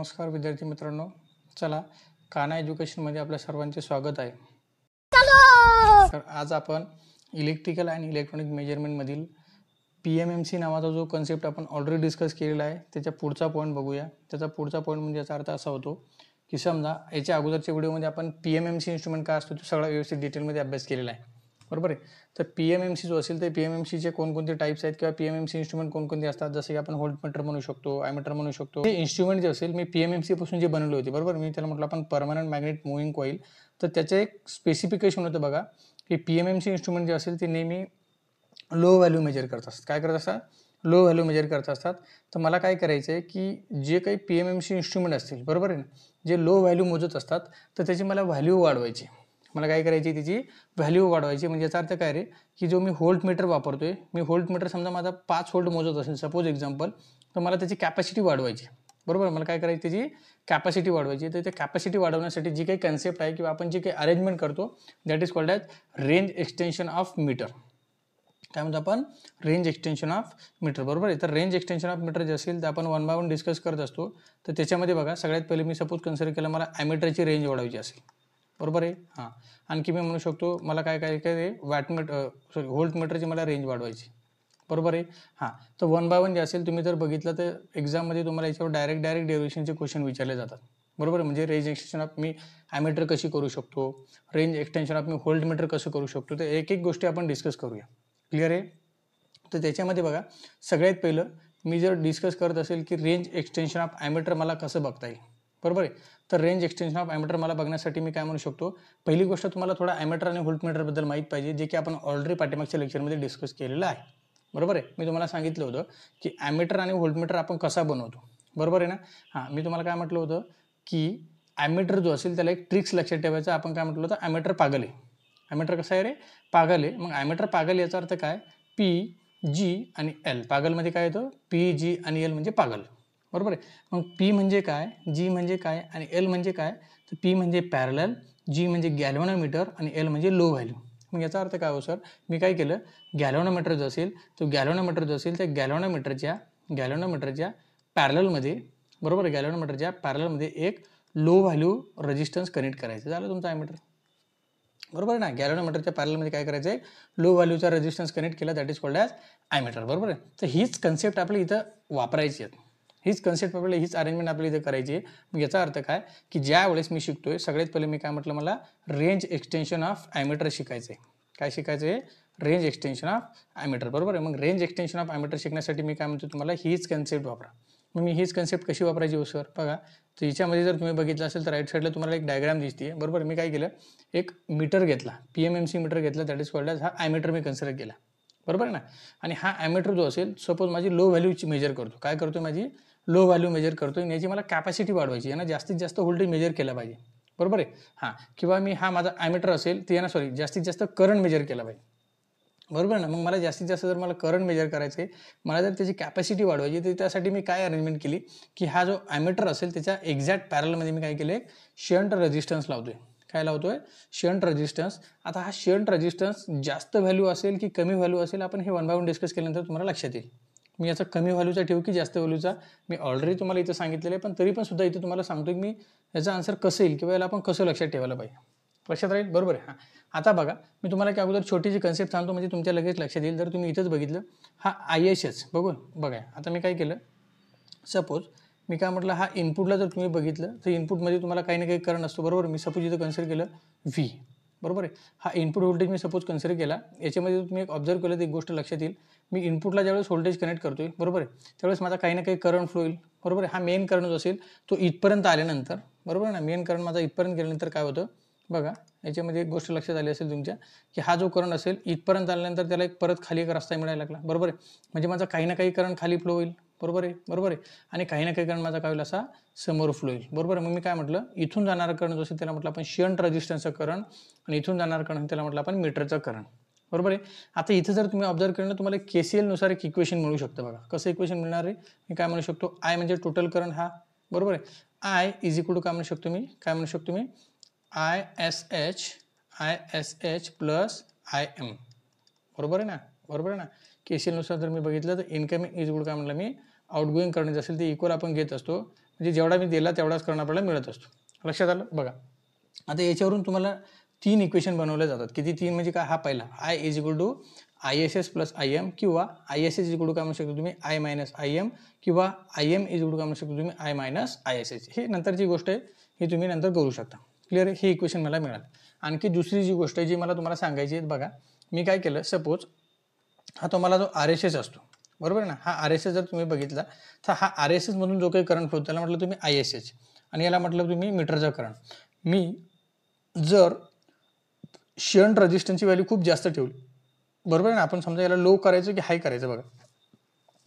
नमस्कार विद्यार्थी मित्रांनो, चला काना एज्युकेशनमध्ये आपल्या सर्वांचे स्वागत आहे. तर आज आपण इलेक्ट्रिकल आणि इलेक्ट्रॉनिक मेजरमेंटमधील PMMC नावाचा जो कन्सेप्ट आपण ऑलरेडी डिस्कस केलेला आहे त्याचा पुढचा पॉईंट बघूया. त्याचा पुढचा पॉईंट म्हणजे याचा अर्थ असा होतो की समजा याच्या अगोदरच्या व्हिडिओमध्ये आपण PMMC इन्स्ट्रुमेंट काय असतो तो सगळा व्यवस्थित डिटेलमध्ये अभ्यास केलेला आहे, बरोबर आहे. तर PMMC जो असेल तर PMMCचे कोणकोणते टाईप्स आहेत किंवा PMMC इन्स्ट्रुमेंट कोणकोणते असतात, जसे की आपण व्होल्टमीटर म्हणू शकतो, ॲमीटर म्हणू शकतो. हे इन्स्ट्रुमेंट जे असेल मी PMMC पासून जे बनवले होते, बरोबर, मी त्याला म्हटलं आपण परमनंट मॅग्नेट मूव्हिंग कॉईल. तर त्याचं एक स्पेसिफिकेशन होतं बघा की PMMC इन्स्ट्रुमेंट जे असेल ते नेहमी लो व्हॅल्यू मेजर करत असतात. काय करत असतात? लो व्हॅल्यू मेजर करत असतात. तर मला काय करायचं आहे की जे काही PMMC इन्स्ट्रुमेंट असतील, बरोबर आहे ना, जे लो व्हॅल्यू मोजत असतात तर त्याची मला व्हॅल्यू वाढवायची. मला काय करायची, त्याची व्हॅल्यू वाढवायची. म्हणजे याचा अर्थ काय रे, की जो मी व्होल्ट मीटर वापरतोय, मी व्होल्ट मीटर समजा माझा 5 व्होल्ट मोजत असेल सपोज एक्झाम्पल, तर मला त्याची कॅपॅसिटी वाढवायची, बरोबर. मला काय करायची, त्याची कॅपॅसिटी वाढवायची. तर ते कॅपॅसिटी वाढवण्यासाठी जी काही कन्सेप्ट आहे किंवा आपण जी काही अरेंजमेंट करतो that is called as range extension of meter. काय म्हणतो आपण? रेंज एक्सटेन्शन ऑफ मीटर, बरोबर आहे. तर रेंज एक्सटेन्शन ऑफ मीटर जे असेल ते आपण वन बाय वन डिस्कस करत असतो. तर त्याच्यामध्ये बघा सगळ्यात पहिले मी सपोज कन्सिडर केलं मला ॲमीटरची रेंज वाढवायची असेल, बरोबर आहे. हां, आणखी मी म्हणू शकतो मला काय काय काय व्होल्ट मीटरची मला रेंज वाढवायची, बरोबर आहे. हां, तर वन बाय वन जे असेल तुम्ही जर बघितलं तर एक्झाममध्ये तुम्हाला याच्यावर डायरेक्ट डेरिव्हेशनचे क्वेश्चन विचारले जातात, बरोबर. म्हणजे रेंज एक्सटेन्शन ऑफ मी ॲमीटर कशी करू शकतो, रेंज एक्सटेन्शन ऑफ मी व्होल्ट मीटर कसं करू शकतो, तर एक एक गोष्टी आपण डिस्कस करूया. क्लिअर आहे. तर त्याच्यामध्ये बघा सगळ्यात पहिलं मी जर डिस्कस करत असेल की रेंज एक्सटेन्शन ऑफ ॲमीटर मला कसं बघता येईल, बरोबर आहे. तर रेंज एक्सटेन्शन ऑफ ॲमीटर मला बघण्यासाठी मी काय म्हणू शकतो, पहिली गोष्ट तुम्हाला थोडा ॲमीटर आणि व्होल्टमीटरबद्दल माहीत पाहिजे, जे की आपण ऑलरेडी पाठीमागच्या लेक्चरमध्ये डिस्कस केलेलं आहे, बरोबर आहे. मी तुम्हाला सांगितलं होतं की ॲमीटर आणि व्होल्टमीटर आपण कसा बनवतो, बरोबर आहे ना. हां, मी तुम्हाला काय म्हटलं होतं की ॲमीटर जो असेल त्याला एक ट्रिक्स लक्षात ठेवायचं. आपण काय म्हटलं होतं, ॲमीटर पागल आहे. ॲमीटर कसं आहे रे, पागल आहे. मग ॲमीटर पागल याचा अर्थ काय, P, G आणि L. पागलमध्ये काय येतं, P, G आणि L म्हणजे पागल, बरोबर आहे. मग P म्हणजे काय, G म्हणजे काय आणि L म्हणजे काय, तर P म्हणजे पॅरलल, G म्हणजे गॅल्व्हनोमीटर आणि L म्हणजे लो व्हॅल्यू. मग याचा अर्थ काय हो सर, मी काय केलं, गॅल्व्हनोमीटर जो असेल तो गॅल्व्हनोमीटर जो असेल त्या गॅल्व्हनोमीटरच्या पॅरललमध्ये, बरोबर आहे, गॅल्व्हनोमीटरच्या पॅरललमध्ये एक लो व्हॅल्यू रेजिस्टन्स कनेक्ट करायचं, झालं तुमचं ॲमीटर, बरोबर आहे ना. गॅल्व्हनोमीटरच्या पॅरललमध्ये काय करायचं आहे, लो व्हॅल्यूचा रेजिस्टन्स कनेक्ट केला, that is called as ammeter, बरोबर आहे. तर हीच कन्सेप्ट आपल्या इथं वापरायची आहे, हीच कन्सेप्ट आपल्याला, हीच अरेंजमेंट आपल्याला इथं करायची आहे. मग याचा अर्थ काय की ज्या वेळेस मी शिकतोय सगळ्यात पहिले मी काय म्हटलं, मला रेंज एक्सटेन्शन ऑफ ॲमीटर शिकायचं आहे. काय शिकायचं आहे, रेंज एक्सटेन्शन ऑफ ॲमीटर, बरोबर आहे. मग रेंज एक्सटेन्शन ऑफ ॲमीटर शिकण्यासाठी मी काय म्हणतो तुम्हाला, हीच कन्सेप्ट वापरा. मग मी हीच कन्सेप्ट कशी वापरायची हो सर, बघा. तर याच्यामध्ये जर तुम्ही बघितलं असेल तर राईट साईडला तुम्हाला एक डायग्राम दिसते, बरोबर. मी काय केलं, एक मीटर घेतला, PMMC मीटर घेतला, दॅट इज कॉल्ड ॲज, हा ॲमीटर मी कन्सिडर केला, बरोबर आहे ना. आणि हा ॲमीटर जो असेल सपोज माझी लो व्हॅल्यूची मेजर करतो, काय करतो, माझी लो व्हॅल्यू मेजर करतो. याची मला कॅपॅसिटी वाढवायची आहे ना, जास्तीत जास्त व्होल्टेज मेजर केला पाहिजे, बरोबर आहे. हां, किंवा मी हा माझा ॲमीटर असेल ते ना जास्तीत जास्त करंट मेजर केला पाहिजे, बरोबर ना. मग मला जास्तीत जास्त जर मला करंट मेजर करायचं आहे, मला जर त्याची कॅपॅसिटी वाढवायची, तर त्यासाठी मी काय अरेंजमेंट केली की हा जो ॲमीटर असेल त्याच्या एक्झॅक्ट पॅरलमध्ये मी काय केलं, शंट रेजिस्टन्स लावतोय. काय लावतोय, शंट रेजिस्टन्स. आता हा शंट रेजिस्टन्स जास्त व्हॅल्यू असेल की कमी व्हॅल्यू असेल, आपण हे वन बाय वन डिस्कस केल्यानंतर तुम्हाला लक्षात येईल. मी याचा कमी व्हॅल्यूचा ठेवू की जास्त व्हॅल्यूचा, मी ऑलरेडी तुम्हाला इथं सांगितलेलं आहे, पण तरी पण सुद्धा इथं तुम्हाला सांगतो की मी याचा आन्सर कसं येईल किंवा याला आपण कसं लक्षात ठेवायला पाहिजे, लक्षात राहील, बरोबर आहे. हां, आता बघा मी तुम्हाला की अगोदर छोटीशी कन्सेप्ट सांगतो म्हणजे तुमच्या लगेच लक्षात येईल. जर तुम्ही इथंच बघितलं, हा ISH बघा. आता मी काय केलं, सपोज मी काय म्हटलं, हा इनपुटला जर तुम्ही बघितलं तर इनपुटमध्ये तुम्हाला काही ना काही करंट असतो, बरोबर. मी सपोज इथं कन्सिडर केलं V, बरोबर आहे. हा इनपुट व्होल्टेज मी सपोज कन्सिडर केला. याच्यामध्ये तुम्ही एक ऑब्झर्व केलं तर एक गोष्ट लक्षात येईल, मी इनपुटला ज्यावेळेस व्होल्टेज कनेक्ट करतोय, बरोबर आहे, त्यावेळेस माझा काही ना काही करंट फ्लो होईल, बरोबर आहे. हा मेन करंट जो असेल तो इथपर्यंत आल्यानंतर, बरोबर ना, मेन करंट माझा इथपर्यंत गेल्यानंतर काय होतं बघा. याच्यामध्ये एक गोष्ट लक्षात आली असेल तुमच्या की हा जो करंट असेल इथपर्यंत आल्यानंतर त्याला एक परत खाली एक रस्ता मिळायला लागला, बरोबर आहे. म्हणजे माझा काही ना काही करंट खाली फ्लो होईल, बरोबर आहे. आणि काही ना काही करंट माझा काय होईल, असा समोर फ्लो होईल, बरोबर आहे. मग मी काय म्हटलं, इथून जाणारा करंट जो असेल त्याला म्हटलं आपण शंट रेजिस्टन्सचं करंट, आणि इथून जाणारा करंट त्याला म्हटलं आपण मीटरचं करंट, बरोबर आहे. आता इथं जर तुम्ही ऑब्झर्व केलं तुम्हाला KCL नुसार एक इक्वेशन मिळू शकतं बघा. कसं इक्वेशन मिळणार आहे, मी काय म्हणू शकतो, I म्हणजे टोटल करंट हा, बरोबर आहे. I इज इक्वल टू काय म्हणू शकतो मी, ISH प्लस IM, बरोबर आहे ना. KCL नुसार जर मी बघितलं तर इनकमिंग इज इक्वल काय म्हटलं मी, आउटगोईंग करंट असेल ते इक्वल आपण घेत असतो. म्हणजे जेवढा मी दिला तेवढाच करंट आपल्याला मिळत असतो. लक्षात आलं बघा. आता याच्यावरून तुम्हाला 3 इक्वेशन बनवले जातात. किती 3 म्हणजे काय? हा पहिला I is equal to ISS plus IM किंवा ISS इज इक्वल टू काय म्हणू शकता तुम्ही I मायनस IM किंवा IM इज इक्वल टू काय म्हणू शकता तुम्ही I मायनस ISS. हे नंतरची गोष्ट आहे, ही तुम्ही नंतर करू शकता. क्लिअर आहे? हे इक्वेशन मला मिळालं. आणखी दुसरी जी गोष्ट आहे जी मला तुम्हाला सांगायची आहे बघा, मी काय केलं, सपोज हा तुम्हाला जो RSS असतो बरोबर ना, हा RSS जर तुम्ही बघितला तर हा RSS मधून जो काही करंट फ्लो त्याला म्हटलं तुम्ही ISH आणि याला म्हटलं तुम्ही मीटरचा करंट. मी जर शंट रेझिस्टन्सची व्हॅल्यू खूप जास्त ठेवली बरोबर ना, आपण समजा याला लो करायचं की हाय करायचं बघा.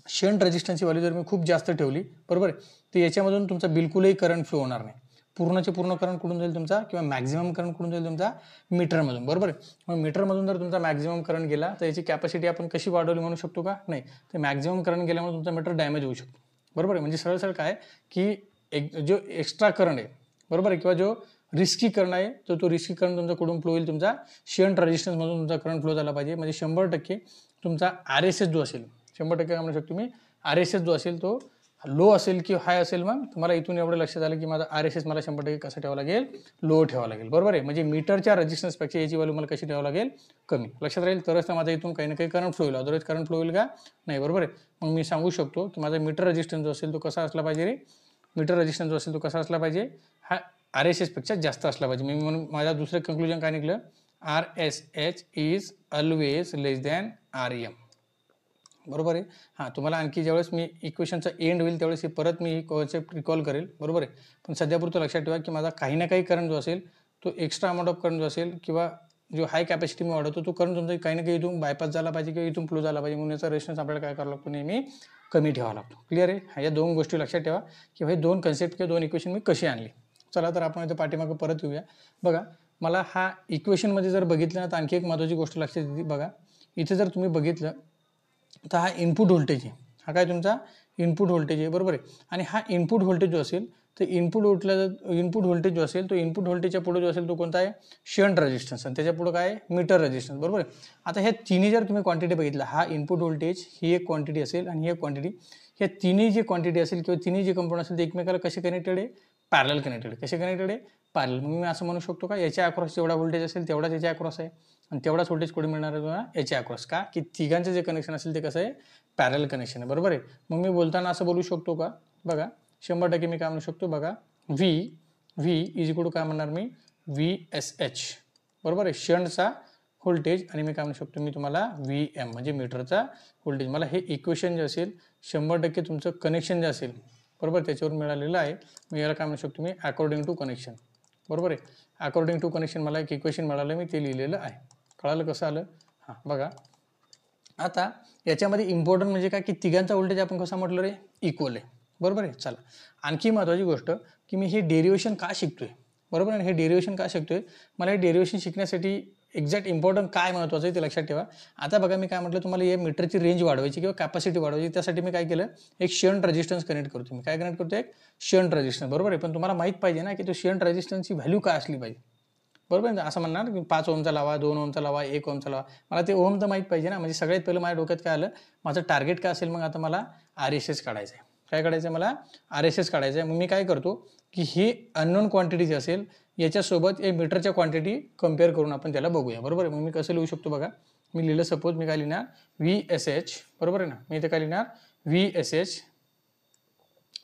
शंट रेझिस्टन्सची व्हॅल्यू जर मी खूप जास्त ठेवली बरोबर आहे, तर याच्यामधून तुमचा बिलकुलही करंट फ्लो होणार नाही. पूर्णचे पूर्ण करंट कुठून जाईल तुमचा, किंवा मॅक्झिमम करंट कुठून जाईल तुमचा, मीटरमधून बरोबर आहे. मग मीटरमधून जर तुमचा मॅक्झिमम करंट गेला तर याची कॅपॅसिटी आपण कशी वाढवली म्हणू शकतो का? नाही, ते मॅक्झिमम करंट गेल्यामुळे तुमचा मीटर डॅमेज होऊ शकतो बरोबर आहे. म्हणजे सरळ सरळ काय की एक जो एक्स्ट्रा करंट आहे बरोबर आहे, किंवा जो रिस्की करंट आहे तर तो रिस्की करंट तुमचा कुठून फ्लो होईल, तुमचा शंट रेझिस्टन्समधून तुमचा करंट फ्लो झाला पाहिजे. म्हणजे 100% तुमचा RSS जो असेल 100% काय म्हणू शकतो मी, RSS जो असेल तो लो असेल की हाय असेल, मग तुम्हाला इथून एवढं लक्षात आलं की माझा RSS मला 100% कसं ठेवावं लागेल, लो ठेवावं लागेल बरोबर आहे. म्हणजे मीटरच्या रेझिस्टन्सपेक्षा याची व्हॅल्यू मला कशी ठेवावं लागेल, कमी. लक्षात राहील तरच तर माझा इथून काही ना काही करंट फ्लो होईल, अदरवाईज करंट फ्लो होईल का? नाही बरोबर आहे. मग मी सांगू शकतो की माझा मीटर रेझिस्टन्स जो असेल तो कसा असला पाहिजे रे, मीटर रेझिस्टन्स जो असेल तो कसा असला पाहिजे, हा RSS पेक्षा जास्त असला पाहिजे. मी म्हणून माझा दुसरं कंक्लुजन काय निघलं, RSH is always less than REM बरोबर आहे. हां, तुम्हाला आणखी ज्यावेळेस मी इक्वेशनचा एंड होईल त्यावेळेस परत मी ही कॉन्सेप्ट रिकॉल करेल बरोबर आहे. पण सध्यापुरतं लक्षात ठेवा की माझा काही ना काही करंट जो असेल तो एक्स्ट्रा अमाऊंट ऑफ करंट जो असेल किंवा जो हाय कॅपॅसिटी मी वाढवतो तो करंट तुमचा काही ना काही इथून बायपास झाला पाहिजे किंवा इथून फ्लो झाला पाहिजे. म्हणून याचा रेजिस्टन्स आपल्याला काय करावं लागतो, नेहमी कमी ठेवावा लागतो. क्लिअर आहे? या दोन गोष्टी लक्षात ठेवा की हे दोन कन्सेप्ट किंवा दोन इक्वेशन मी कशी आणली. चला तर आपण इथं पाठीमागं परत येऊया. बघा, मला हा इक्वेशनमध्ये जर बघितलं ना तर आणखी एक महत्त्वाची गोष्ट लक्षात येते. बघा, इथे जर तुम्ही बघितलं तर हा इनपुट व्होल्टेज आहे, हा काय तुमचा इनपुट व्होल्टेज आहे बरोबर आहे. आणि हा इनपुट व्होल्टेज जो असेल तर इनपुट व्होल्टेज जो असेल तो इनपुट व्होल्टेजच्या पुढे जो असेल तो कोणता आहे, शंट रेझिस्टन्स, आणि त्याच्या पुढे काय आहे, मीटर रेझिस्टन्स बरोबर आहे. आता ह्या तिन्ही जर तुम्ही क्वांटिटी बघितला, हा इनपुट व्होल्टेज ही एक क्वांटिटी असेल आणि ही एक क्वांटिटी, ह्या तिन्ही जी क्वांटिटी असेल किंवा तिन्ही जे कंपाऊंड असेल ते एकमेकाला कसे कनेक्टेड आहे, पॅरलल कनेक्टेड. कसे कनेक्टेड आहे, पॅरलल. मग मी असं म्हणू शकतो का, याच्या अक्रॉस जेवढा व्होल्टेज असेल तेवढाच याच्या अक्रॉस आहे आणि तेवढाच व्होल्टेज कुठे मिळणार आहे तुम्हाला, याच्या अक्रॉस. का की तिघांचं जे कनेक्शन असेल ते कसं आहे, पॅरल कनेक्शन आहे बरोबर आहे. मग मी बोलताना असं बोलू शकतो का, बघा 100% मी काय म्हणू शकतो, बघा V इज इक्वल टू काय म्हणणार मी, VSH बरोबर आहे, शंटचा व्होल्टेज. आणि मी काय म्हणू शकतो मी तुम्हाला VM म्हणजे मीटरचा व्होल्टेज. मला हे इक्वेशन जे असेल 100% तुमचं कनेक्शन जे असेल बरोबर त्याच्यावर मिळालेलं आहे. मी याला काय म्हणू शकतो मी, अकॉर्डिंग टू कनेक्शन बरोबर आहे. अकॉर्डिंग टू कनेक्शन मला एक इक्वेशन मिळालं, मी ते लिहिलेलं आहे. कळालं कसं आलं? हां बघा, आता याच्यामध्ये इम्पॉर्टंट म्हणजे काय की तिघांचा व्होल्टेज आपण कसं म्हटलं रे, इक्वल आहे बरोबर आहे. चला, आणखी महत्त्वाची गोष्ट की मी हे डेरिवेशन का शिकतोय बरोबर आहे. हे डेरिवेशन का शिकतोय, मला हे डेरिवेशन शिकण्यासाठी एक्झॅक्ट इम्पॉर्टंट काय महत्त्वाचं आहे ते लक्षात ठेवा. आता बघा, मी काय म्हटलं तुम्हाला, या मीटरची रेंज वाढवायची किंवा कॅपॅसिटी वाढवायची, त्यासाठी मी काय केलं, एक शंट रेझिस्टन्स कनेक्ट करतो. मी काय कनेक्ट करतो, एक शंट रेझिस्टन्स बरोबर आहे. पण तुम्हाला माहित पाहिजे ना की तो शंट रेझिस्टन्सची व्हॅल्यू काय असली पाहिजे बरोबर आहे. असं म्हणणार की 5 ओमचा लावा, 2 ओमचा लावा, 1 ओमचा लावा, मला ते ओम तर माहीत पाहिजे ना. म्हणजे सगळ्यात पहिलं माझ्या डोक्यात काय आलं, माझं टार्गेट काय असेल, मग आता मला RSS काढायचं आहे. काय काढायचं आहे, मला RSS काढायचं आहे. मग मी काय करतो की ही अननोन क्वांटिटी जी असेल याच्यासोबत या मीटरच्या क्वांटिटी कम्पेअर करून आपण त्याला बघूया बरोबर आहे. मग मी कसं लिहू शकतो, बघा मी लिहिलं, सपोज मी काय लिहिणार, VSH बरोबर आहे ना. मी इथे काय लिहिणार, VSH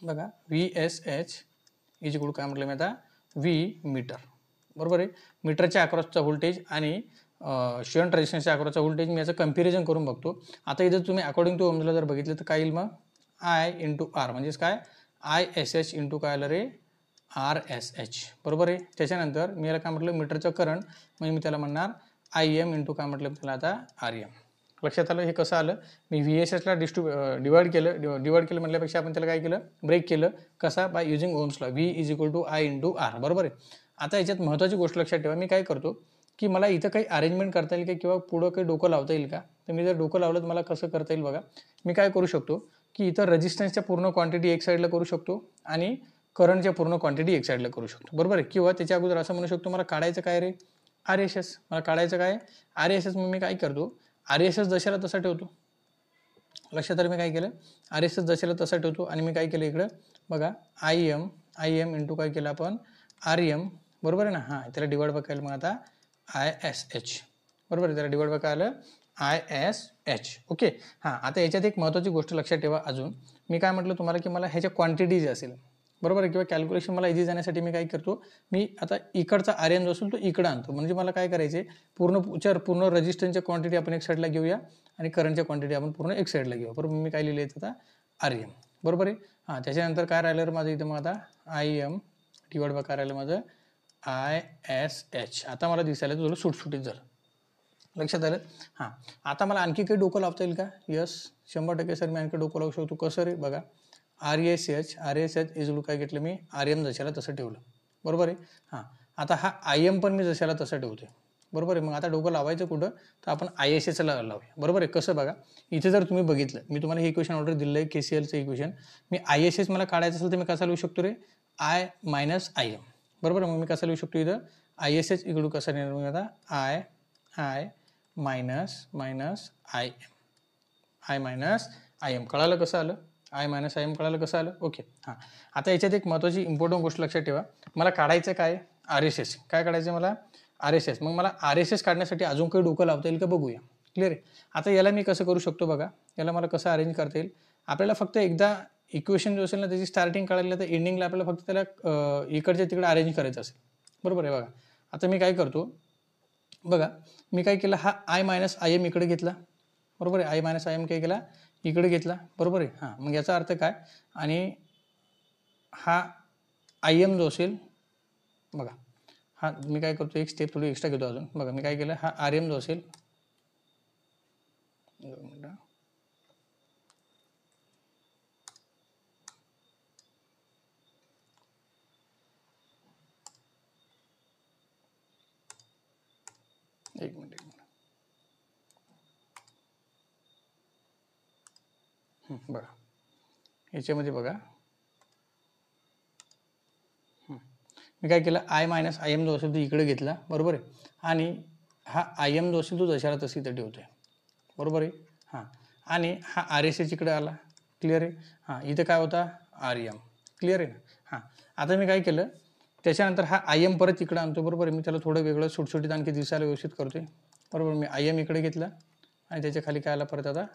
बघा, VSH इज इक्वल काय म्हटलं मी आता, V मीटर बरोबर आहे. मीटरच्या अक्रॉसचा व्होल्टेज आणि शंट रेझिस्टन्सच्या अक्रॉसचा व्होल्टेज मी याचं कम्पॅरिझन करून बघतो. आता इथं तुम्ही अकॉर्डिंग टू ओम्सला जर बघितलं तर काय येईल, मग I इंटू R म्हणजेच काय, ISH इंटू काय आलं रे, RSH बरोबर आहे. त्याच्यानंतर मी याला काय म्हटलं, मीटरचं करंट, म्हणजे मी त्याला म्हणणार IM इंटू काय म्हटलं त्याला आता REM. लक्षात आलं हे कसं आलं, मी VSHला डिवाइड केलं म्हटल्यापेक्षा आपण त्याला काय केलं, ब्रेक केलं. कसा, बाय युजिंग ओम्सला, V is equal to I into R बरोबर आहे. आता याच्यात महत्त्वाची गोष्ट लक्षात ठेवा, मी काय करतो की मला इथं काही अरेंजमेंट करता येईल का किंवा पुढं काही डोकं लावता येईल का. तर मी जर डोकं लावलं तर मला कसं करता येईल, बघा मी काय करू शकतो की इथं रेझिस्टन्सच्या पूर्ण क्वांटिटी एक साईडला करू शकतो आणि करंटच्या पूर्ण क्वांटिटी एक साईडला करू शकतो बरोबर आहे. किंवा त्याच्या अगोदर असं म्हणू शकतो, मला काढायचं काय रे, RSS, मला काढायचं काय, RSS. मग मी काय करतो, RSS जशाला तसा ठेवतो. लक्षात आलं मी काय केलं, RSS जशाला तसा ठेवतो आणि मी काय केलं, इकडं बघा आय एम इंटू काय केलं आपण आर एम, बरोबर आहे ना. हां, त्याला डिवाइड बघायला मग आता आय एस एच, बरोबर आहे. त्याला डिवाइड बघा आलं आय एस एच. ओके. हां, आता याच्यात एक महत्त्वाची गोष्ट लक्षात ठेवा. अजून मी काय म्हटलं तुम्हाला की मला ह्याच्या क्वांटिटी जे असेल, बरोबर आहे, किंवा कॅल्क्युलेशन मला इझी जाण्यासाठी मी काय करतो, मी आता इकडचा आर एन जो असेल तो इकडं आणतो. म्हणजे मला काय करायचे, पूर्ण रजिस्टन्सच्या क्वांटिटी आपण एक साईडला घेऊया आणि करंटच्या क्वांटिटी आपण पूर्ण एक साईडला घेऊया. बरोबर, मी काय लिहिले आता आर एम, बरोबर आहे. हां, त्याच्यानंतर काय राहिलं माझं इथं, मग आता आय एम डिवाइड बघा राहिलं माझं आय एस एच. आता मला दिसायला थोडं सुटसुटीत झालं, लक्षात आलं. हां, आता मला आणखी काही डोकं लावता येईल का? यस, 100% सर मी आणखी डोकं लावू शकतो. कसं रे, बघा आर एस एच इजलू काय घेतलं मी आर एम जशाला तसं ठेवलं, बरोबर आहे. हां, आता हा आय एम पण मी जशाला तसं ठेवतोय, बरोबर आहे. मग आता डोकं लावायचं कुठं, तर आपण आय एस एचला लावूया, बरोबर आहे. कसं बघा, इथे जर तुम्ही बघितलं, मी तुम्हाला हे इक्वेशन ऑर्डर दिलं आहे KCLचं इक्वेशन. मी आय एस एच मला काढायचं असेल तर मी कसं लिहू शकतो रे, आय मायनस आय एम, बरोबर. मग मी कसं लिहू शकतो इथं आय एस एच इकडून कसं लिहिणार मी आता I minus I minus I M. कळालं कसं आलं, आय मायनस आय एम कळालं कसं आलं. ओके. हां, आता याच्यात एक महत्त्वाची इम्पॉर्टंट गोष्ट लक्षात ठेवा. मला काढायचं काय, आर एस एस. काय काढायचं मला, आर एस एस. मग मला आर एस एस काढण्यासाठी अजून काही डोकं लावता येईल का बघूया. क्लिअर आहे. आता याला मी कसं करू शकतो बघा, याला मला कसं अरेंज करता येईल. आपल्याला फक्त एकदा इक्वेशन जो असेल ना त्याची स्टार्टिंग काढायला, तर एंडिंगला आपल्याला फक्त त्याला इकडच्या तिकडे अरेंज करायचं असेल, बरोबर आहे. बघा आता मी काय करतो, बघा मी काय केलं, हा आय मायनस आय एम इकडे घेतला, बरोबर आहे. आय मायनस आय एम काय केला, इकडे घेतला, बरोबर आहे. हां, मग याचा अर्थ काय, आणि हा आय एम जो असेल, बघा हा मी काय करतो, एक स्टेप थोडी एक्स्ट्रा घेतो अजून. बघा मी काय केलं, हा आर एम जो असेल, एक मिनिट बघा याच्यामध्ये बघा, मी काय केलं, आय मायनस आय एम जो असेल तो इकडे घेतला, बरोबर आहे. आणि हा आय एम जो असेल तो जशाला तशी इथं ठेवतोय, बरोबर आहे. हां, आणि हा आर एस एच इकडे आला, क्लिअर आहे. हां, इथं काय होता आर एम, क्लिअर आहे ना. हां, आता मी काय केलं, त्याच्यानंतर हा आय एम परत इकडे आणतो, बरोबर आहे. मी त्याला थोडं वेगळं सुटसुटीत आणखी दिसायला व्यवस्थित करतोय, बरोबर. मी आय एम इकडे घेतला आणि त्याच्या खाली काय आला परत, आता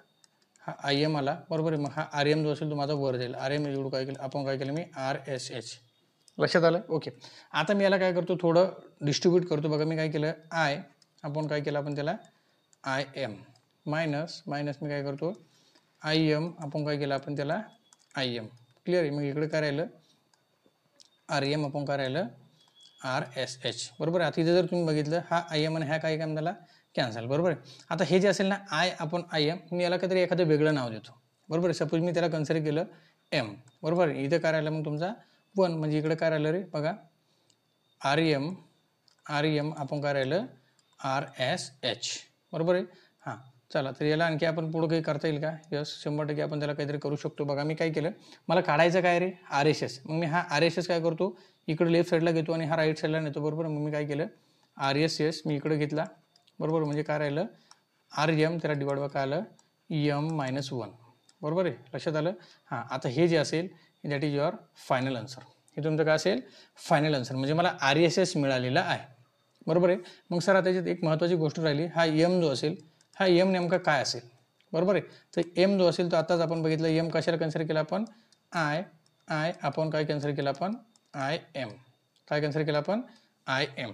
हा आय एम आला, बरोबर आहे. मग हा आर एम जो असेल तो माझा वर जाईल. आर एम एवढं काय केलं आपण, काय केलं मी आर एस एच, लक्षात आलं. ओके. आता मी याला काय करतो, थोडं डिस्ट्रीब्यूट करतो. बघा मी काय केलं, आय आपण काय केलं, आपण त्याला आय एम मायनस मी काय करतो, आय एम आपण काय केलं, आपण त्याला आय एम, क्लिअर आहे. मग इकडे काय राहिलं, आर एम आपण काय राहिलं आर एस एच, बरोबर आहे. आता इथे जर तुम्ही बघितलं, हा आय एम आणि ह्या काय काम झाला कॅन्सल, बरोबर आहे. आता हे जे असेल ना आय आपण आय एम, मी याला काहीतरी एखादं वेगळं नाव देतो, बरोबर आहे. सपोज मी त्याला कन्सिडर केलं एम, बरोबर आहे. इथं काय राहिलं मग तुमचा 1, म्हणजे इकडे काय राहिलं रे, बघा आर एम आपण काय राहिलं आर एस एच, बरोबर आहे. हां, चला तर याला आणखी आपण पुढं काही करता येईल का, यस 100% आपण त्याला काहीतरी करू शकतो. बघा मी काय केलं, मला काढायचं काय रे आर एस एस. मग मी हा आर एस एस काय करतो, इकडे लेफ्ट साईडला घेतो आणि हा राईट साईडला नेतो, बरोबर. मग मी काय केलं, आर एस एस मी इकडे घेतला, बरोबर. म्हणजे काय राहिलं आर एम, त्याला डिवाइड बघा आलं एम मायनस 1, बरोबर आहे. लक्षात आलं. हां, आता हे जे असेल that is your final answer. हे तुमचं काय असेल फायनल आन्सर, म्हणजे मला आर एस एस मिळालेला आहे, बरोबर आहे. मग सर आता त्याच्यात एक महत्त्वाची गोष्ट राहिली, हा एम जो असेल, हा एम नेमका काय असेल, बरोबर आहे. तर एम जो असेल तो आताच आपण बघितलं, एम कशाला कन्सिडर केला आपण आय आपण काय कन्सिडर केला आपण आय एम, काय कन्सिडर केला आपण आय एम.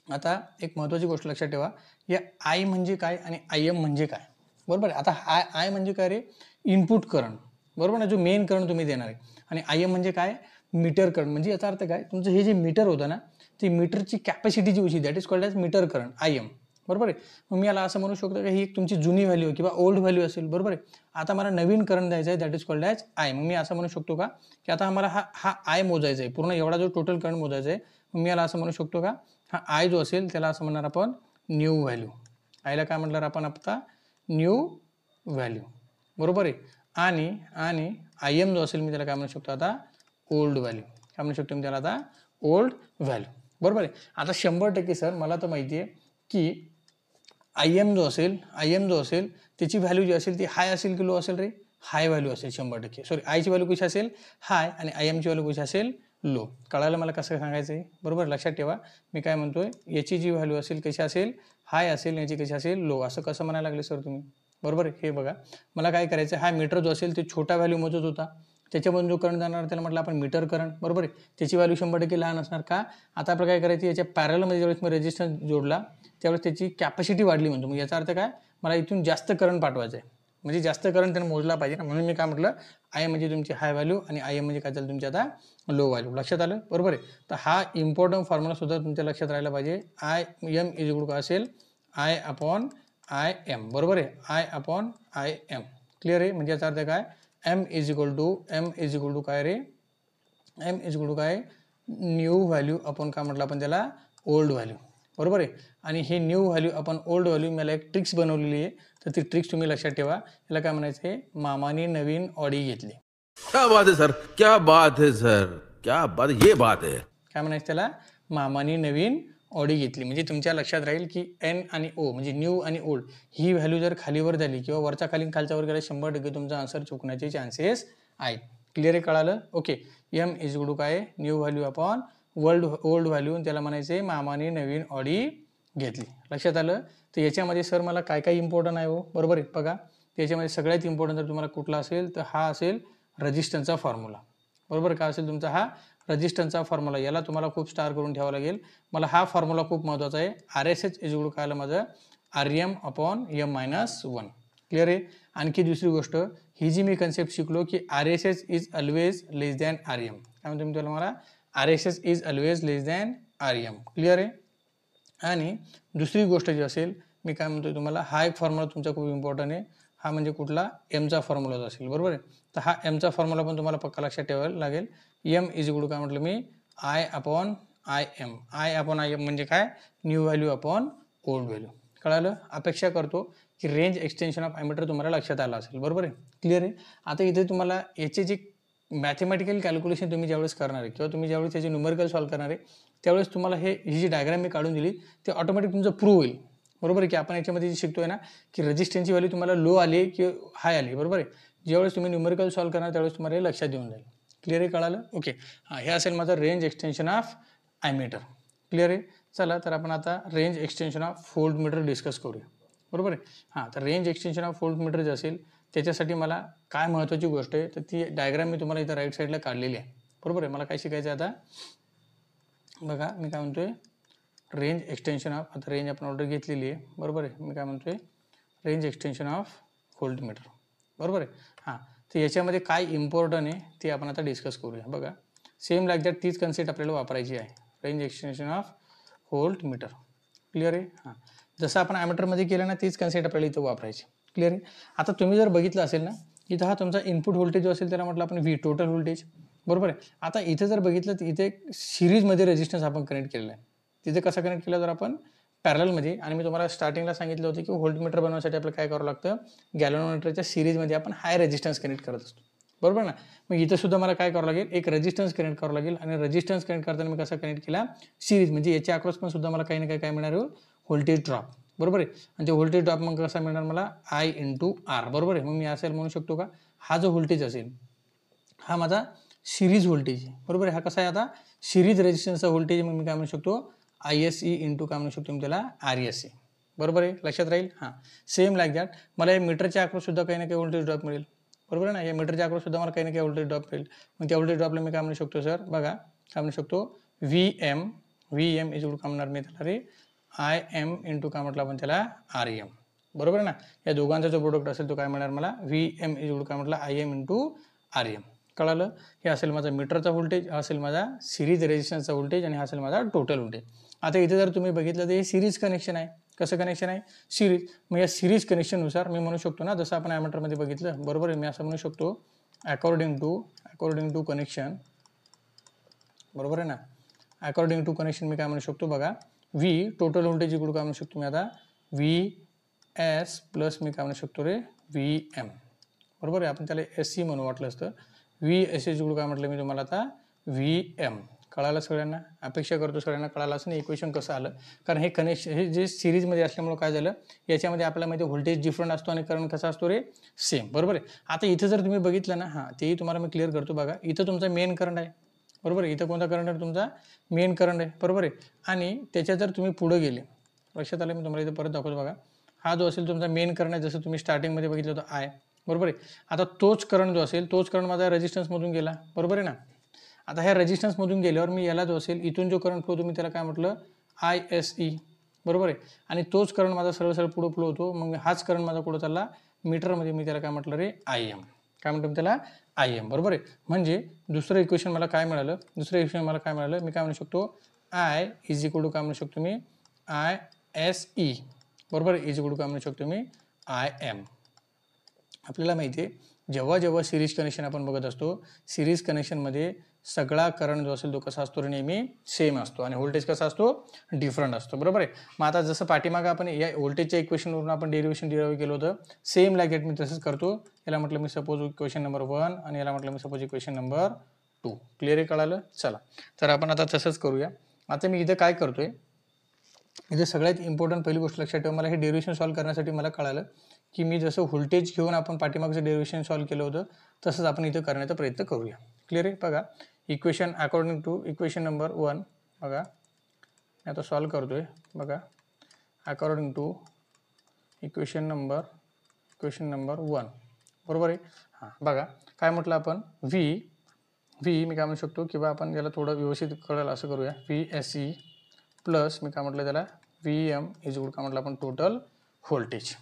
आता एक महत्त्वाची गोष्ट लक्षात ठेवा, या आय म्हणजे काय आणि आय एम म्हणजे काय, बरोबर आहे. आता आय म्हणजे काय रे, इनपुट करंट, बरोबर ना, जो मेन करंट तुम्ही देणार आहे. आणि आय एम म्हणजे काय, मीटर करंट. म्हणजे याचा अर्थ काय, तुमचं हे जे मीटर होतं ना, ती मीटरची कॅपॅसिटी जी होती that is called as meter current, I M, बरोबर आहे. मग मी याला असं म्हणू शकतो की ही एक तुमची जुनी व्हॅल्यू किंवा ओल्ड व्हॅल्यू असेल, बरोबर आहे. आता मला नवीन करंट द्यायचा आहे that is called as I. मग मी असं म्हणू शकतो का, की आता आम्हाला हा आय मोजायचा आहे, पूर्ण एवढा जो टोटल करंट मोजायचा आहे. मग मी याला असं म्हणू शकतो का, हा आय जो असेल त्याला असं म्हणणार आपण न्यू व्हॅल्यू. आयला काय म्हटलं आपण आता न्यू व्हॅल्यू, बरोबर आहे. आणि आय एम जो असेल मी त्याला काय म्हणू शकतो आता ओल्ड व्हॅल्यू, काय म्हणू शकतो मी त्याला आता ओल्ड व्हॅल्यू, बरोबर आहे. आता 100% सर मला तर माहिती आहे की आय एम जो असेल त्याची व्हॅल्यू जी असेल ती हाय असेल की लो असेल रे, हाय व्हॅल्यू असेल 100%. सॉरी, आयची व्हॅल्यू कशी असेल हाय आणि आय एमची व्हॅल्यू कशी असेल लो. कळालं मला कसं सांगायचं आहे, बरोबर. लक्षात ठेवा मी काय म्हणतोय, याची जी व्हॅल्यू असेल कशी असेल हाय असेल, याची कशी असेल लो. असं कसं म्हणायला लागले सर तुम्ही, बरोबर. हे बघा मला काय करायचं, हा मीटर जो असेल ते छोटा व्हॅल्यू मोजत होता, त्याच्यामधून जो करंट जाणार त्याला म्हटलं आपण मीटर करंट, बरोबर आहे. त्याची व्हॅल्यू 100% लहान असणार का. आता आपण काय करायचं, याच्या पॅरलमध्ये ज्यावेळेस मी रेजिस्टन्स जोडला त्यावेळेस त्याची कॅपॅसिटी वाढली म्हणतो. मग याचा अर्थ काय, मला इथून जास्त करंट पाठवायचं आहे, म्हणजे जास्त करंट त्याने मोजला पाहिजे ना. म्हणून मी काय म्हटलं, आय म्हणजे तुमची हाय व्हॅल्यू आणि आय एम म्हणजे काय झालं तुमची आता लो व्हॅल्यू. लक्षात आलं, बरोबर आहे. तर हा इम्पॉर्टंट फॉर्म्युला सुद्धा तुमच्या लक्षात राहायला पाहिजे. आय एम इज इक्वल काय असेल, आय अपॉन आय एम, बरोबर आहे. I upon I M, clear आहे. म्हणजे याचा अर्थ काय, एम इज इक्वल टू काय रे, एम इज इक्वल टू काय, न्यू व्हॅल्यू अपॉन काय म्हटलं आपण त्याला, ओल्ड व्हॅल्यू, बरोबर आहे. आणि हे new value upon old value मला एक ट्रिक्स बनवलेली आहे, तर ती ट्रिक्स तुम्ही लक्षात ठेवा. याला काय म्हणायचं आहे, मामाने नवीन ऑडी घेतली. क्या बात है सर, क्या बात है सर, क्या बात, ये बात है. काय म्हणायचं त्याला, मामाने नवीन ऑडी घेतली. म्हणजे तुमच्या लक्षात राहील की एन आणि ओ म्हणजे न्यू आणि ओल्ड ही व्हॅल्यू जर खालीवर झाली किंवा वरचा खाली खालच्या वर गेला 100% तुमचा आन्सर चुकण्याचे चान्सेस आहेत. क्लिअर आहे, कळालं. Okay. M is equal to काय, new value upon old value, त्याला म्हणायचे मामाने नवीन ऑडी घेतली. लक्षात आलं. तर याच्यामध्ये सर मला काय काय इम्पॉर्टंट आहे हो, बरोबर आहे. बघा त्याच्यामध्ये सगळ्यात इम्पॉर्टंट जर तुम्हाला कुठला असेल तर हा असेल रेजिस्टन्सचा फॉर्म्युला, बरोबर. काय असेल तुमचा हा रेजिस्टन्सचा फॉर्म्युला. याला तुम्हाला खूप स्टार करून ठेवावं लागेल. मला हा फॉर्म्युला खूप महत्त्वाचा आहे. R S H is equal काय आलं माझं, R M upon M -1. Clear आहे. आणखी दुसरी गोष्ट, ही जी मी कन्सेप्ट शिकलो की R S H is always less than R M. काय म्हणतो मी त्याला, मला R S H is always less than R M. Clear आहे. आणि दुसरी गोष्ट जी असेल, मी काय म्हणतोय तुम्हाला, हा एक फॉर्म्युला तुमचा खूप इम्पॉर्टंट आहे. हा म्हणजे कुठला, एमचा फॉर्म्युला असेल, बरोबर आहे. तर हा एमचा फॉर्म्युला पण तुम्हाला पक्का लक्षात ठेवायला लागेल. एम इज इक्वल काय म्हटलं मी, I upon I M. I upon I M म्हणजे काय, new value upon old value. कळालं. अपेक्षा करतो की रेंज एक्सटेन्शन ऑफ ॲमीटर तुम्हाला लक्षात आलं असेल, बरोबर आहे. क्लिअर आहे. आता इथे तुम्हाला याचे जे मॅथमॅटिकल कॅल्क्युलेशन तुम्ही ज्यावेळेस करणार आहे किंवा तुम्ही ज्यावेळेस त्याचे न्यूमेरिकल सॉल्व्ह करणार आहे त्यावेळेस तुम्हाला ही जी डायग्राम मी काढून दिली ते ऑटोमॅटिक तुमचं प्रूव्ह होईल, बरोबर आहे. की आपण याच्यामध्ये जे शिकतोय ना की रेजिस्टन्सची व्हॅल्यू तुम्हाला लो आली की हाय आली, बरोबर आहे. ज्यावेळेस तुम्ही न्यूमेरिकल सॉल्व्ह करणार त्यावेळेस तुम्हाला हे लक्षात येऊन जाईल. क्लिअर आहे, कळालं. ओके. हां, हे असेल माझं range extension of ammeter. Clear आहे. चला तर आपण आता range extension of voltmeter discuss करूया, बरोबर आहे. हां, तर रेंज एक्सटेन्शन ऑफ व्होल्टमीटर जे असेल त्याच्यासाठी मला काय महत्त्वाची गोष्ट आहे तर ती डायग्राम मी तुम्हाला इथं राईट साईडला काढलेली आहे, बरोबर आहे. मला काय शिकायचं आहे आता, बघा मी काय म्हणतोय, रेंज एक्सटेन्शन ऑफ, आता रेंज आपण ऑर्डर घेतलेली आहे, बरोबर आहे. मी काय म्हणतोय, रेंज एक्सटेन्शन ऑफ व्होल्टमीटर, बरोबर आहे. हां, तर याच्यामध्ये काय इम्पॉर्टंट आहे ते आपण आता डिस्कस करूया. बघा सेम लाईक दॅट तीच कन्सेप्ट आपल्याला वापरायची आहे, range extension of voltmeter. Clear आहे. हां, जसं आपण ॲमीटरमध्ये केलं ना तीच कन्सेप्ट आपल्याला इथं वापरायची. क्लिअर आहे. आता तुम्ही जर बघितलं असेल ना, इथं हा तुमचा इनपुट व्होल्टेज जो असेल त्याला म्हटलं आपण व्ही, टोटल व्होल्टेज, बरोबर आहे. आता इथे जर बघितलं तर इथे सिरीजमध्ये रेजिस्टन्स आपण कनेक्ट केलेला आहे. तिथे कसं कनेक्ट केलं तर आपण पॅरलमध्ये, आणि मी तुम्हाला स्टार्टिंगला सांगितलं होतं की व्होल्टमीटर बनवण्यासाठी आपल्याला काय करावं लागतं, गॅल्व्हनोमीटरच्या सिरीजमध्ये आपण हाय रेजिस्टन्स कनेक्ट करत असतो, बरोबर ना. मग इथं सुद्धा मला काय करावं लागेल, एक रेजिस्टन्स कनेक्ट करावं लागेल. आणि रेजिस्टन्स कनेक्ट करताना मी कसा कनेक्ट केला, सिरीज, म्हणजे याच्या अक्रॉस पण सुद्धा मला काही ना काही काय मिळणार आहे, व्होल्टेज ड्रॉप, बरोबर आहे. आणि ते व्होल्टेज ड्रॉप मग कसा मिळणार मला, आय इंटू आर, बरोबर आहे. मग मी असेल म्हणू शकतो का, हा जो व्होल्टेज असेल हा माझा सिरीज व्होल्टेज आहे, बरोबर आहे. हा कसा आहे आता सिरीज रेजिस्टन्सचा व्होल्टेज, मग मी काय म्हणू शकतो, आय एस ई इंटू काय म्हणू शकतो मी त्याला, आर एस सी, बरोबर आहे. लक्षात राहील. हां, सेम लाईक दॅट मला या मीटरच्या अक्रॉस सुद्धा काही ना काही व्होल्टेज ड्रॉप मिळेल, बरोबर आहे ना. या मीटरच्या अक्रॉस सुद्धा मला काही ना काही व्होल्टेज ड्रॉप मिळेल. मग त्या व्होल्टेज ड्रॉपला मी काय म्हणू शकतो सर, बघा काय म्हणू शकतो, व्ही एम इज इक्वल काय म्हणणार मी त्याला रे, आय एम इंटू काय म्हटलं आपण त्याला, आर एम, बरोबर आहे ना. या दोघांचा जो प्रोडक्ट असेल तो काय मिळणार मला, व्ही एम इज इक्वल काय म्हटलं, I M into R M. कळालं. हे असेल माझा मीटरचा व्होल्टेज, हा असेल माझा सिरीज रेजिस्टन्सचा व्होल्टेज, आणि हा असेल माझा टोटल व्होल्टेज. आता इथे जर तुम्ही बघितलं तर हे सिरीज कनेक्शन आहे. कसं कनेक्शन आहे, सिरीज. मग या सिरीज कनेक्शननुसार मी म्हणू शकतो ना, जसं आपण ॲमीटरमध्ये बघितलं, बरोबर आहे. मी असं म्हणू शकतो, अकॉर्डिंग टू कनेक्शन, बरोबर आहे ना. अकॉर्डिंग टू कनेक्शन मी काय म्हणू शकतो, बघा व्ही टोटल व्होल्टेज इकडून काय म्हणू शकतो मी आता, व्ही एस प्लस मी काय म्हणू शकतो रे, व्ही एम, बरोबर आहे. आपण त्याला एस सी म्हणू वाटलं असतं. व्ही एस एच इकडून काय म्हटलं मी तुम्हाला आता, व्ही एम. कळालं सगळ्यांना? अपेक्षा करतो सगळ्यांना कळालं असं. इक्वेशन कसं आलं, कारण हे कनेक्शन हे जे सिरीजमध्ये असल्यामुळे काय झालं, याच्यामध्ये आपल्याला माहिती व्होल्टेज डिफरंट असतो आणि करंट कसा असतो रे, सेम. बरोबर आहे. आता इथं जर तुम्ही बघितलं ना, हां तेही तुम्हाला मी क्लिअर करतो बघा. इथं तुमचा मेन करंट आहे, बरोबर आहे. इथं कोणता करंट आहे, तुमचा मेन करंट आहे, बरोबर आहे. आणि त्याच्या जर तुम्ही पुढे गेले, लक्षात आलं, मी तुम्हाला इथं परत दाखवतो बघा. हा जो असेल तुमचा मेन करंट आहे, जसं तुम्ही स्टार्टिंगमध्ये बघितलं होतं आय, बरोबर आहे. आता तोच करंट जो असेल, तोच करंट माझा रेजिस्टन्समधून गेला, बरोबर आहे ना. आता ह्या रेजिस्टन्समधून गेल्यावर मी याला जो असेल, इथून जो करंट फ्लो होतो मी त्याला काय म्हटलं, ISE, बरोबर आहे. आणि तोच करंट माझा सरळ सरळ पुढे फ्लो होतो. मग हाच करंट माझा पुढे चालला मीटरमध्ये, मी त्याला काय म्हटलं रे, IM. काय म्हणतो मी त्याला, IM, बरोबर आहे. म्हणजे दुसरं इक्वेशन मला काय मिळालं, दुसरं इक्वेशन मला काय मिळालं, मी काय म्हणू शकतो, I इज इक्वल टू काय म्हणू शकतो मी, ISE, बरोबर आहे, इज इक्वल टू काय म्हणू शकतो मी, IM. आपल्याला माहिती आहे, जेव्हा जेव्हा सिरीज कनेक्शन आपण बघत असतो, सिरीज कनेक्शनमध्ये सगळा करंट जो असेल तो कसा असतो, नेहमी सेम असतो आणि व्होल्टेज कसा असतो, डिफरंट असतो, बरोबर आहे. मग आता जसं पाठीमागं आपण या व्होल्टेजच्या इक्वेशनवरून आपण डेरिव्हेशन डिराईव्ह केलं होतं, सेम लाईक दॅट मी तसंच करतो. याला म्हटलं मी सपोज इक्वेशन नंबर 1 आणि याला म्हटलं मी सपोज इक्वेशन नंबर 2. क्लिअर आहे, कळालं? चला, तर आपण आता तसंच करूया. आता मी इथं काय करतोय, इथे सगळ्यात इम्पॉर्टंट पहिली गोष्ट लक्षात ठेवा, मला हे डेरिव्हेशन सॉल्व्ह करण्यासाठी मला कळालं की मी जसं व्होल्टेज घेऊन आपण पाठीमागचं डेरिव्हेशन सॉल्व्ह केलं होतं, तसंच आपण इथं करण्याचा प्रयत्न करूया. क्लिअर आहे? बघा, equation according to equation number 1, बघा मी आता सॉल्व्ह करतोय. बघा, अकॉर्डिंग टू इक्वेशन नंबर 1, बरोबर आहे. हां, बघा काय म्हटलं आपण, व्ही मी काय म्हणू शकतो, किंवा आपण याला थोडं व्यवस्थित कळलं असं करूया, VSE प्लस मी काय म्हटलं त्याला, VM इज इक्वल काय म्हटलं आपण, टोटल व्होल्टेज.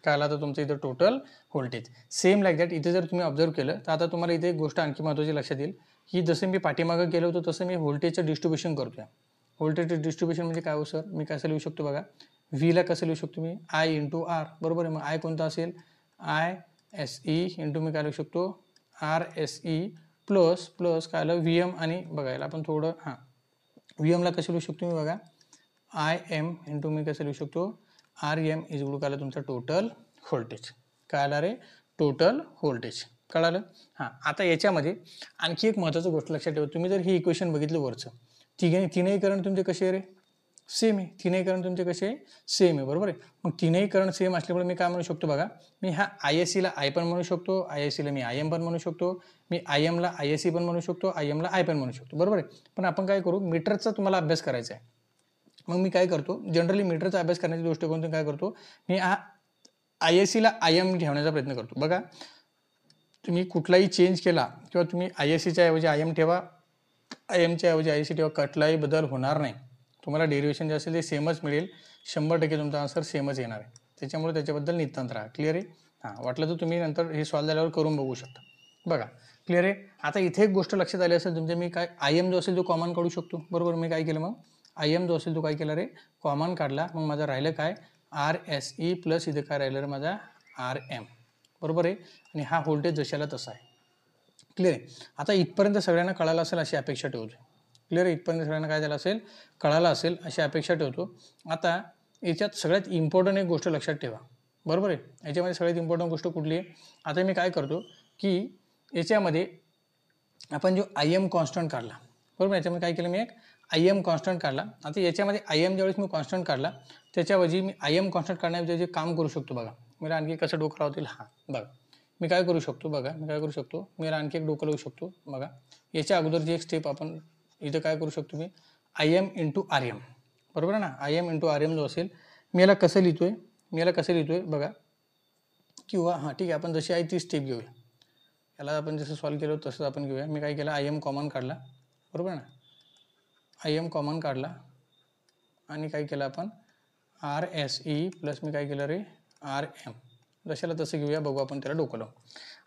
काय आला तर तुमचं इथं total voltage. Same like that इथे जर तुम्ही ऑब्झर्व केलं तर आता तुम्हाला इथे एक गोष्ट आणखी महत्त्वाची लक्षात येईल, की जसं मी पाठीमागं केलं होतं तसं मी व्होल्टेजचं डिस्ट्रीब्युशन करतोय. व्होल्टेजचं डिस्ट्रीब्युशन म्हणजे काय हो सर, मी कसं लिहू शकतो बघा, व्हीला कसं लिहू शकतो मी, I इंटू R, बरोबर आहे. मग आय कोणता असेल, ISE इंटू मी काय लिहू शकतो, RSE प्लस काय आलं, VM. आणि बघायला आपण थोडं, हां VMला कसं लिहू शकतो मी बघा, IM इंटू मी कसं लिहू शकतो, RM इज इक्वल काय आलं तुमचं टोटल व्होल्टेज. काय आला रे, टोटल व्होल्टेज. कळालं? हां, आता याच्यामध्ये आणखी एक महत्त्वाची गोष्ट लक्षात ठेवा, तुम्ही जर ही इक्वेशन बघितलं वरचं, तीनही करंट तुमचे कसे आहे रे, सेम आहे. तीनही करंट तुमचे कसे आहे, सेम आहे, बरोबर आहे. मग तीनही करंट सेम असल्यामुळे मी काय म्हणू शकतो बघा, मी हा ISEला I पण म्हणू शकतो, ISEला मी IM पण म्हणू शकतो, मी IMला ISE पण म्हणू शकतो, IMला I पण म्हणू शकतो, बरोबर आहे. पण आपण काय करू, मीटरचा तुम्हाला अभ्यास करायचा आहे. मग मी काय करतो, जनरली मीटरचा अभ्यास करण्याची दृष्टिकोनातून काय करतो, मी हा ISEला IM ठेवण्याचा प्रयत्न करतो. बघा, तुम्ही कुठलाही चेंज केला किंवा तुम्ही ISEच्या ऐवजी IM ठेवा, IMच्या ऐवजी ISE ठेवा, कुठलाही बदल होणार नाही. तुम्हाला डेरिव्हेशन जे असेल ते सेमच मिळेल. 100% तुमचा आन्सर सेमच येणार आहे. त्याच्यामुळे त्याच्याबद्दल नितांत राहा. क्लिअर आहे? हां, वाटलं तर तुम्ही नंतर हे सॉल्व्ह झाल्यावर करून बघू शकता. बघा, क्लिअर आहे? आता इथे एक गोष्ट लक्षात आली असेल तुमच्या, मी काय IM जो असेल तो कॉमन काढू शकतो, बरोबर. मी काय केलं मग, IM जो असेल तो काय केला रे, कॉमन काढला. मग माझं राहिलं काय, RSE प्लस इथे काय राहिलं रे माझा RM, बरोबर आहे. आणि हा व्होल्टेज जशाला तसा आहे. क्लिअर आहे? आता इथपर्यंत सगळ्यांना कळालं असेल अशी अपेक्षा ठेवतो. क्लिअर आहे? इथपर्यंत सगळ्यांना काय झालं असेल, कळालं असेल अशी अपेक्षा ठेवतो. आता याच्यात सगळ्यात इम्पॉर्टंट एक गोष्ट लक्षात ठेवा, बरोबर आहे. याच्यामध्ये सगळ्यात इम्पॉर्टंट गोष्ट कुठली आहे, आता मी काय करतो की याच्यामध्ये आपण जो IM कॉन्स्टंट काढला, बरोबर. याच्यामध्ये काय केलं मी, एक IM कॉन्स्टंट काढला. आता याच्यामध्ये IM ज्यावेळेस मी कॉन्स्टंट काढला, त्याच्याऐवजी मी IM कॉन्स्टंट काढण्याऐवजी काम करू शकतो. बघा, मला आणखी कसं डोकं लावतील, हां बघा मी काय करू शकतो, बघा मी काय करू शकतो, मी आणखी एक डोकं लावू शकतो. बघा, याच्या अगोदरची एक स्टेप आपण इथं काय करू शकतो, मी IM इंटू RM, बरोबर ना. IM इंटू RM जो असेल, मी याला कसं लिहितोय, बघा, किंवा हां ठीक आहे, आपण जशी आहे ती स्टेप घेऊया. याला आपण जसं सॉल्व्ह केलं तसंच आपण घेऊया. मी काय केलं, IM कॉमन काढला, बरोबर ना. IM कॉमन काढला आणि काय केलं आपण, RSE प्लस मी काय केलं रे, RM. जशाला तसं घेऊया, बघू आपण त्याला डोकं लावू.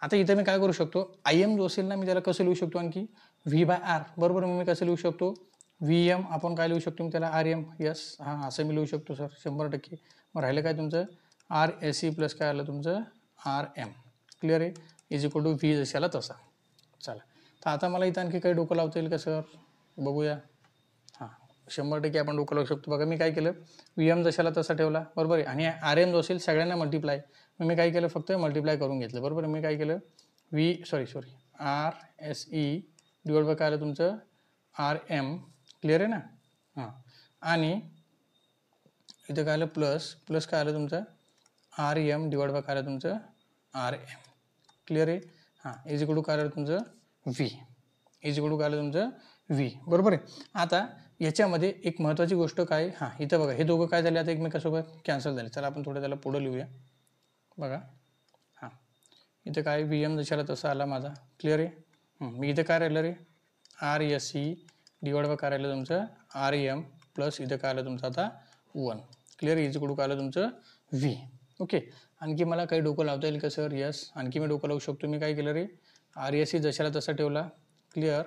आता इथं मी काय करू शकतो, IM जो असेल ना, मी त्याला कसं लिहू शकतो आणखी, V/R, बरोबर. मग मी कसं लिहू शकतो, VM आपण काय लिहू शकतो, मी त्याला RM, यस हां असं मी लिहू शकतो सर 100%. मग राहिलं काय तुमचं, RSE प्लस काय आलं तुमचं RM. क्लिअर आहे? इज इक्वल टू V जशाला तसा. चला, तर आता मला इथं आणखी काही डोकं लावता येईल का सर, बघूया. हां, 100% आपण डोकं लावू शकतो. बघा, मी काय केलं, VM जशाला तसा ठेवला, बरोबर आहे. आणि RM जो असेल सगळ्यांना मल्टिप्लाय, मग मी काय केलं, फक्त मल्टिप्लाय करून घेतलं, बरोबर. मी काय केलं, RSE डिवाइड बाय काय आलं तुमचं आर एम, क्लिअर आहे ना. हां, आणि इथं काय आलं प्लस काय आलं तुमचं आर एम डिवाइड बाय काय आलं तुमचं आर एम, क्लिअर आहे. हां, इज इक्वल टू काय आलं तुमचं व्ही, इज इक्वल टू काय आलं तुमचं व्ही, बरोबर आहे. आता याच्यामध्ये एक महत्त्वाची गोष्ट काय, हां इथं बघा हे दोघं काय झाले आता एकमेकासोबत कॅन्सल झाले. चला आपण थोडं त्याला पुढं लिहूया. बघा हां, इथं काय व्ही एम जशाला तसा आला माझा, क्लिअर आहे. मी इथं काय राहिलं रे R S C divide by काय राहिलं तुमचं आर एम प्लस इथं काय आलं तुमचं आता 1, क्लिअर. इज इक्वल टू काय आलं तुमचं व्ही. ओके, आणखी मला काही डोकं लावता येईल का सर? यस, आणखी मी डोकं लावू शकतो. मी काय केलं रे आर एस सी जशाला तसा ठेवला, क्लिअर.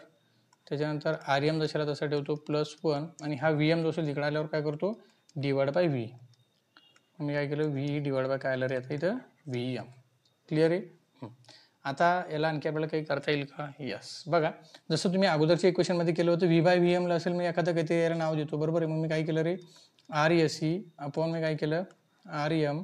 त्याच्यानंतर आर एम जशाला तसा ठेवतो +1 आणि हा व्ही एम जो असेल तिकडे आल्यावर काय करतो डिवाइड बाय व्ही. मी काय केलं व्ही डिवाइड बाय काय आलं रे आता इथं व्ही एम, क्लिअर आहे. आता याला आणखी आपल्याला काही करता येईल का? यस, बघा जसं तुम्ही अगोदरच्या इक्वेशनमध्ये केलं होतं व्ही बाय व्ही एमला असेल मी एखादं काहीतरी याला नाव देतो, बरोबर आहे. मग मी काय केलं रे आर एस सी अपॉन मी काय केलं R M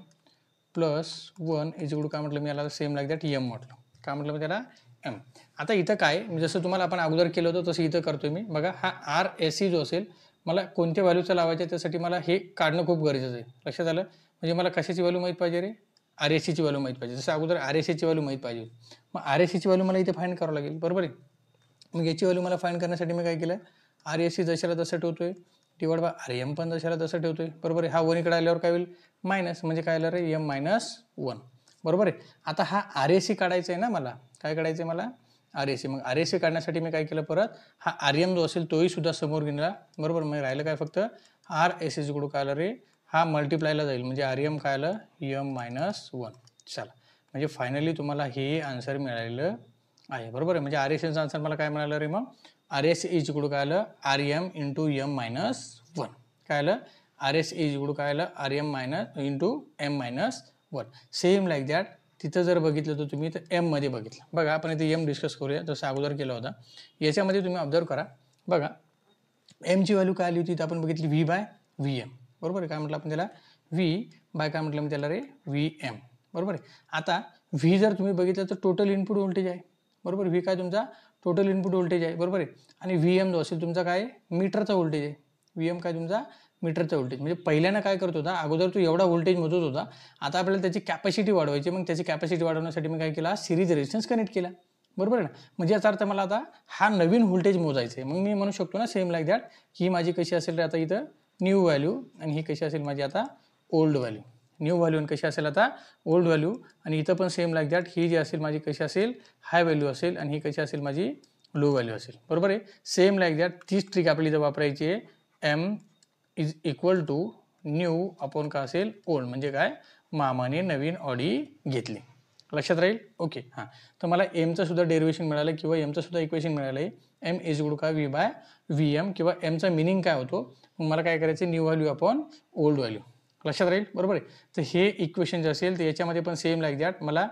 +1 is equal to काय म्हटलं मी याला सेम लाईक दॅट एम म्हटलं. काय म्हटलं मी त्याला एम. आता इथं काय जसं तुम्हाला आपण अगोदर केलं होतं तसं इथं करतोय मी. बघा हा आर एस सी जो असेल मला कोणत्या व्हॅल्यूचा लावायचं त्यासाठी मला हे काढणं खूप गरजेचं आहे. लक्षात आलं? म्हणजे मला कशाची व्हॅल्यू माहीत पाहिजे रे आर एस सीची व्हॅल्यू माहीत पाहिजे. जसं अगोदर आर एस सीची व्हॅल्यू माहीत पाहिजे, मग आर एस सीची व्हॅल्यू मला इथे फाईंड करावं लागेल, बरोबर आहे. मग याची व्हॅल्यू मला फाईंड करण्यासाठी मी काय केलं आर एस सी जशाला तसं ठेवतोय डिवाइड बाय आर एम पण जशाला तसं ठेवतोय, बरोबर आहे. हा 1 इकडे आल्यावर काय होईल मायनस, म्हणजे काय आलं रे एम -1, बरोबर आहे. आता हा आर एस सी काढायचा आहे ना मला, काय काढायचं आहे मला आर एस सी. मग आर एस सी काढण्यासाठी मी काय केलं परत हा आर एम जो असेल तोही सुद्धा समोर घेतला, बरोबर. मग राहिलं काय फक्त आर एस सी कडून काय आलं रे हा मल्टिप्लायला जाईल, म्हणजे आर एम काय आलं एम -1. चला, म्हणजे फायनली तुम्हाला हे आन्सर मिळालेलं आहे, बरोबर आहे. म्हणजे आर एस सीचं आन्सर मला काय मिळालं रे मग R S is equal to काय आलं आर एम इंटू एम -1. काय आलं R S is equal to काय आलं R M into M -1. Same like that तिथं जर बघितलं तर तुम्ही तर एममध्ये बघितलं. बघा आपण इथे एम डिस्कस करूया जसं अगोदर केला होता. याच्यामध्ये तुम्ही ऑब्झर्व करा, बघा एमची व्हॅल्यू काय आली होती तर आपण बघितली व्ही बाय व्ही एम, बरोबर आहे. काय म्हटलं आपण त्याला व्ही बाय काय म्हटलं मी त्याला रे व्ही एम, बरोबर आहे. आता व्ही जर तुम्ही बघितलं तर टोटल इनपुट व्होल्टेज आहे, बरोबर. व्ही काय तुमचा टोटल इनपुट व्होल्टेज आहे, बरोबर आहे. आणि व्ही एम जो असेल तुमचा काय मीटरचा व्होल्टेज आहे. व्ही एम काय तुमचा मीटरचा व्होल्टेज. म्हणजे पहिल्यानं काय करत होता अगोदर तो एवढा व्होल्टेज मोजत होता, आता आपल्याला त्याची कॅपॅसिटी वाढवायची. मग त्याची कॅपॅसिटी वाढवण्यासाठी मी काय केला सिरीज रेजिस्टन्स कनेक्ट केला, बरोबर आहे ना. म्हणजे याचा अर्थ मला आता हा नवीन व्होल्टेज मोजायचं आहे. मग मी म्हणू शकतो ना सेम लाईक दॅट ही माझी कशी असेल आता इथं न्यू व्हॅल्यू आणि ही कशी असेल माझी आता ओल्ड व्हॅल्यू. न्यू व्हॅल्यू आणि कशी असेल आता ओल्ड व्हॅल्यू. आणि इथं पण सेम लाईक दॅट ही जी असेल माझी कशी असेल हाय व्हॅल्यू असेल आणि ही कशी असेल माझी लो व्हॅल्यू असेल, बरोबर आहे. सेम लाईक दॅट तीच ट्रिक आपली इथं वापरायची आहे. M is equal to new upon का असेल ओल्ड, म्हणजे काय मामाने नवीन ऑडी घेतली. लक्षात राहील? ओके. हां, तर मला एमचं सुद्धा डेरिव्हेशन मिळालं किंवा एमचं सुद्धा इक्वेशन मिळालं आहे. एम इज इक्वल टू काय व्ही बाय व्ही एम किंवा एमचा मिनिंग काय होतो. मग मला काय करायचं new value upon old value. लक्षात राहील, बरोबर आहे. तर हे इक्वेशन जे असेल तर याच्यामध्ये पण सेम लाईक दॅट मला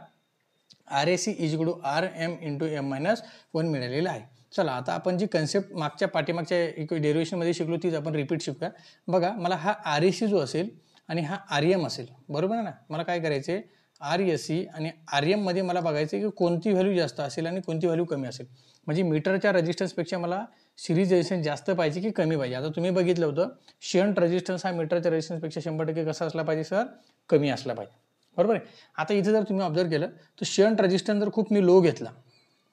R S C is equal to R M into M -1 मिळालेलं आहे. चला, आता आपण जी कन्सेप्ट मागच्या पाठीमागच्या डेरिव्हेशनमध्ये शिकलो तीच आपण रिपीट शिकूया. बघा मला हा आर एस सी जो असेल आणि हा आर एम असेल, बरोबर आहे ना. मला काय करायचे आर एस सी आणि आर एममध्ये मला बघायचं की कोणती व्हॅल्यू जास्त असेल आणि कोणती व्हॅल्यू कमी असेल. म्हणजे मीटरच्या रेजिस्टन्सपेक्षा मला सिरीज रेजिस्टन्स जास्त पाहिजे की कमी पाहिजे. आता तुम्ही बघितलं होतं शंट रेजिस्टन्स हा मीटरच्या रेजिस्टन्सपेक्षा 100% कसा असला पाहिजे सर कमी असला पाहिजे, बरोबर आहे. आता इथे जर तुम्ही ऑब्झर्व केलं तर शंट रेजिस्टन्स जर खूप मी लो घेतला,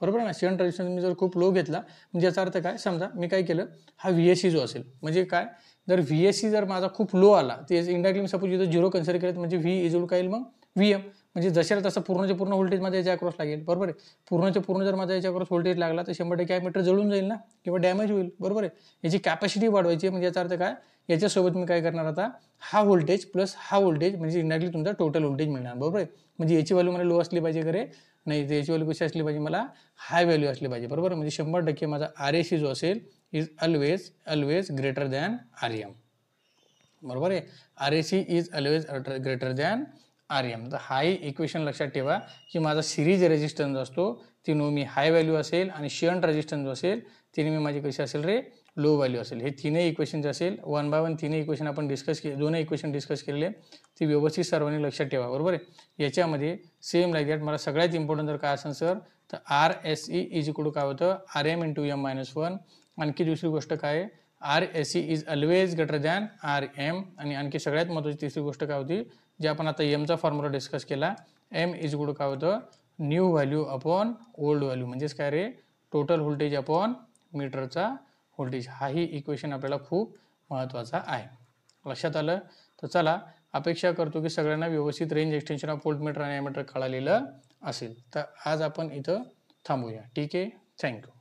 बरोबर आहे ना. शंट रेजिस्टन्स मी जर खूप लो घेतला म्हणजे याचा अर्थ काय समजा मी काय केलं हा व्ही एस सी जो असेल म्हणजे काय जर व्ही एस सी जर माझा खूप लो आला ते इंडायरेक्टली मी सपोज इथं 0 कन्सिडर केलं म्हणजे व्ही इज काय येईल मग व्ही एम. म्हणजे जशाला तसं पूर्णच्या पूर्ण व्होल्टेज माझ्या याच्या अक्रॉस लागेल, बरोबर आहे. पूर्णच्या पूर्ण जर माझ्या याच्या अक्रॉस व्होल्टेज लागला तर 100% मीटर जळून जाईल ना किंवा डॅमेज होईल, बरोबर आहे. याची कॅपॅसिटी वाढवायची म्हणजे याचा अर्थ काय याच्यासोबत मी काय करणार आता हा व्होल्टेज प्लस हा व्होल्टेज म्हणजे इंडायरेक्टली तुमचा टोटल व्होल्टेज मिळणार, बरोबर आहे. म्हणजे याची व्हॅल्यू मला लो असली पाहिजे करे नाही, तर याची व्हॅल्यू कशी असली पाहिजे मला हाय व्हॅल्यू असली पाहिजे, बरोबर. म्हणजे 100% माझा आर एस सी जो असेल is always greater than R M, बरोबर आहे. R S C is always greater than R M. तर हाय इक्वेशन लक्षात ठेवा की माझा सिरीज रेजिस्टन्स असतो ती नेहमी हाय व्हॅल्यू असेल आणि शंट रेजिस्टन्स जो असेल ती नेहमी माझी कशी असेल रे लो व्हॅल्यू असेल. हे तीनही इक्वेशन जे असेल 1 बाय 1 तीनही इक्वेशन आपण डिस्कस केले, दोनही इक्वेशन डिस्कस केलेले ती व्यवस्थित सर्वांनी लक्षात ठेवा, बरोबर आहे. याच्यामध्ये सेम लाईक दॅट मला सगळ्यात इम्पॉर्टंट जर काय असेल सर तर R S E is equal to काय होतं आर एम इंटू एम -1 आणखी दुसरी गोष्ट काय आहे, RSE is always greater than RM. आणि आणखी सगळ्यात महत्त्वाची तिसरी गोष्ट काय होती, जे आपण आता एमचा फॉर्म्युला डिस्कस केला, M इज इक्वल टू काय होतं, new value upon old value, म्हणजेच काय रे, टोटल व्होल्टेज अपॉन मीटरचा व्होल्टेज. हाही इक्वेशन आपल्याला खूप महत्त्वाचा आहे. लक्षात आलं? तर चला, अपेक्षा करतो की सगळ्यांना व्यवस्थित रेंज एक्सटेन्शन ऑफ व्होल्टमीटर आणि ॲमीटर कळालेलं असेल. तर आज आपण इथं थांबूया. ठीक आहे, थँक्यू.